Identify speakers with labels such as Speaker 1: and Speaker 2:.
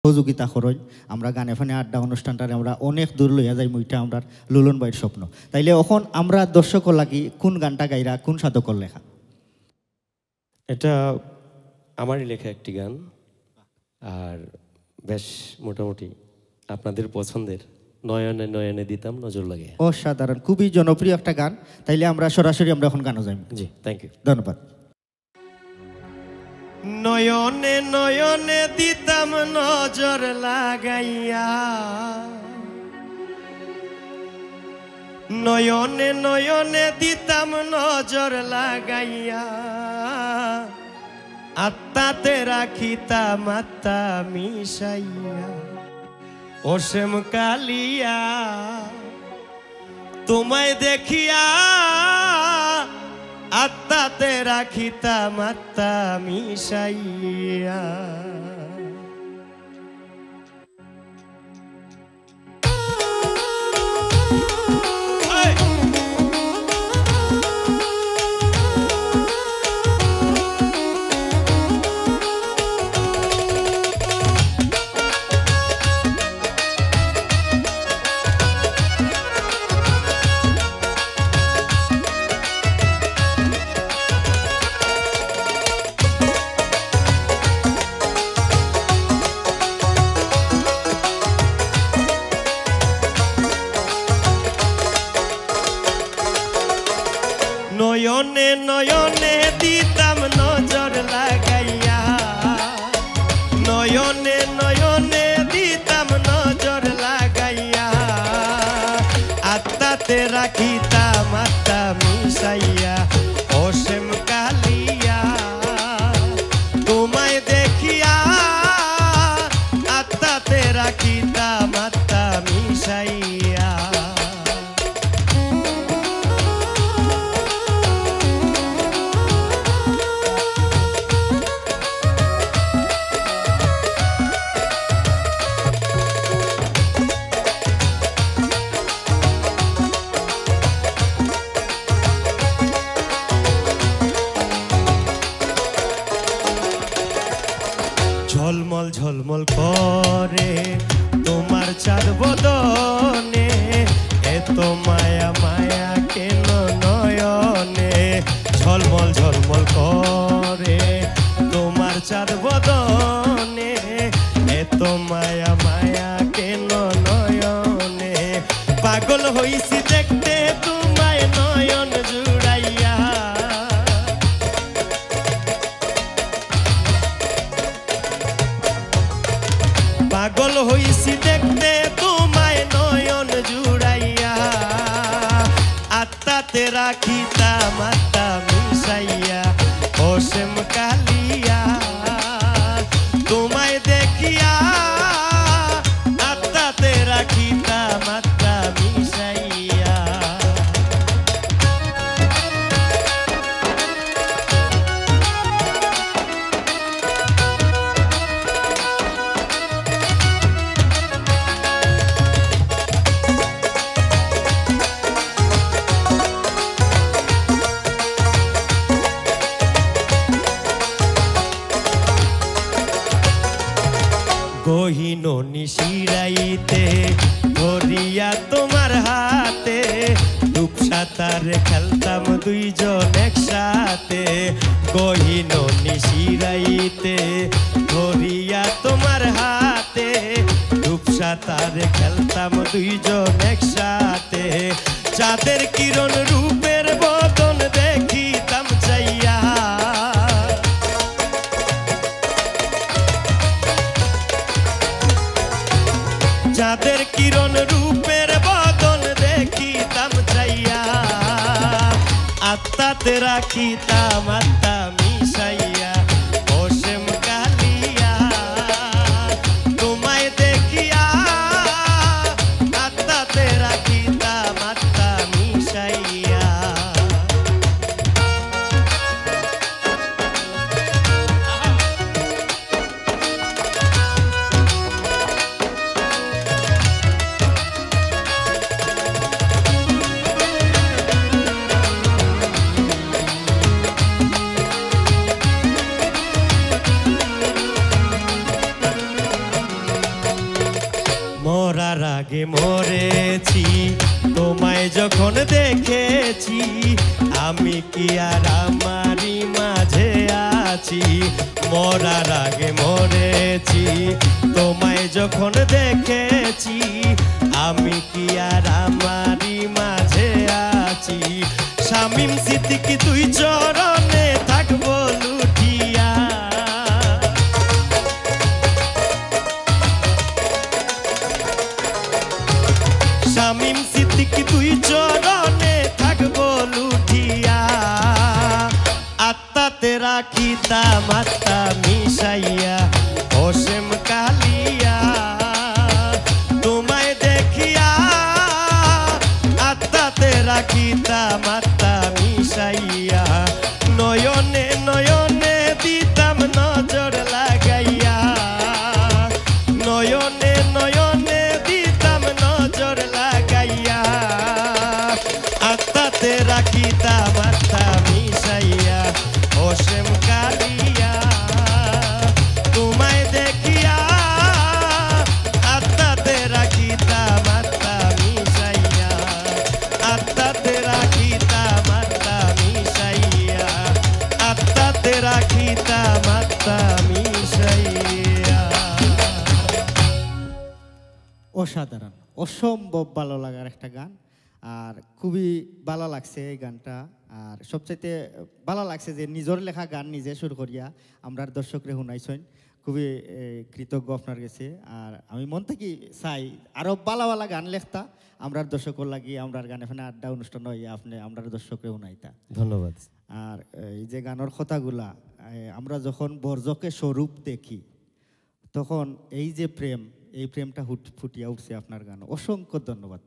Speaker 1: সহযোগিতা করই আমরা গানে ফানে আড্ডা অনুষ্ঠানটারে আমরা অনেক দূর লইয়া যাই মুইটা আমরা লুলন ভাইয়ের স্বপ্ন। তাইলে এখন আমরা দর্শক লাগি কোন গানটা গাইরা কোন সাধকর লেখা?
Speaker 2: এটা আমারই লেখা একটি গান, আর বেশ মোটামুটি আপনাদের পছন্দের, নয়নে নয়নে দিতাম নজর লাগে।
Speaker 1: অসাধারণ, খুবই জনপ্রিয় একটা গান। তাইলে আমরা সরাসরি আমরা এখন গানও যাই।
Speaker 2: জি, থ্যাংক ইউ,
Speaker 1: ধন্যবাদ।
Speaker 2: নয়নে নয়নে দিতাম নজর লাগাইয়া, নয়নে নয়নে দিতাম নজর লাগাইয়া, আত্মাতে রাখিতাম আত্মা মিশাইয়া, ওসেম কালিয়া তোমায় দেখিয়া, আত্মাতে রাখিতাম আত্মা মিশাইয়া। নয়নে নয়নে দিতাম নজর লাগাইয়া, নয়নে নয়নে দিতাম নজর লাগাইয়া, আত্মাতে রাখিতাম আত্মা মিশাইয়া, অসীম কালিয়া তোমায় দেখিয়া, আত্মাতে রাখিতাম আত্মা মিশাইয়া। ঝলমল ঝলমল করে তোমার চাঁদ বদনে, এত মায়া মায়া কেন নয়নে, ঝলমল ঝলমল করে তোমার চাঁদ বদনে, এত মায়া মায়া কেন নয়নে, পাগল হইছি দেখতে তোমায় নয়ন জুড়াইয়া, পাগল হইছি দেখতে তোমায় নয়ন জুড়াইয়া, আত্মাতে রাখিতাম আত্মা মিশাইয়া, অসীম কালিয়া তোমায় দেখিয়া, আত্মাতে রাখিতাম আত্মা মিশাইয়া। গহীন নিশিরাইতে ধরিয়া তোমার হাতে, ডুব সাঁতারে খেলতাম দুইজন একসাথে, গহীন নিশিরাইতে ধরিয়া তোমার হাতে, ডুব সাঁতারে খেলতাম দুইজন একসাথে, চাঁদের কিরণ রূপের বদন দেখিতাম চাইয়া, চাঁদের কিরণ রূপের বদন দেখিতাম চাইয়া, আত্মাতে রাখিতাম আত্মা মিশাইয়া, অসীম কালিয়া তোমায় দেখিয়া, আত্মাতে রাখিতাম আত্মা মিশাইয়া। রাগে মরেছি তোমায় যখন দেখেছি আমি কি আর আমারই মাঝে আছি মরার আগে মরেছি তোমায় যখন দেখেছি আমি কি আর আমারই মাঝে আছি শামিম সিদ্দিকী তুই চরণে থাকবো লুটিয়া শামিম সিদ্দিকী তুই চরণে থাকবো লুটিয়া আত্মাতে রাখিতাম আত্মা মিশাইয়া হোসেম কালিয়া তোমায় দেখিয়া আত্মাতে রাখিতাম আত্মা মিশাইয়া নয়নে নয়নে দিতাম নজর লাগাইয়া নয়নে নয়নে দিতাম নজর লাগাইয়া আত্মাতে রাখিতাম আত্মা মিশাইয়া হোসেম কালিয়া তোমায় দেখিয়া আত্মাতে রাখিতাম আত্মা মিশাইয়া আত্মাতে রাখিতাম আত্মা মিশাইয়া আত্মাতে রাখিতাম আত্মা মিশাইয়া
Speaker 1: অসাধারণ, অসম্ভব ভালো লাগার একটা গান। আর খুবই ভালো লাগছে এই গানটা। আর সবচাইতে ভালো লাগছে যে নিজের লেখা গান নিজে সুর করিয়া আমরা দর্শকরে শুনাইছেন। খুবই কৃতজ্ঞ আপনার কাছে। আর আমি মন থেকে চাই আরও ভালো ভালো গান লেখতা আমরা দর্শকর লাগি আমরা গান এখানে আড্ডা অনুষ্ঠান হইয়া আপনি আমরা দর্শকরে শুনাইতা।
Speaker 2: ধন্যবাদ।
Speaker 1: আর এই যে গানের কথাগুলা আমরা যখন বর্জকে স্বরূপ দেখি তখন এই যে প্রেম, এই প্রেমটা ফুটিয়া উঠছে আপনার গান। অসংখ্য ধন্যবাদ।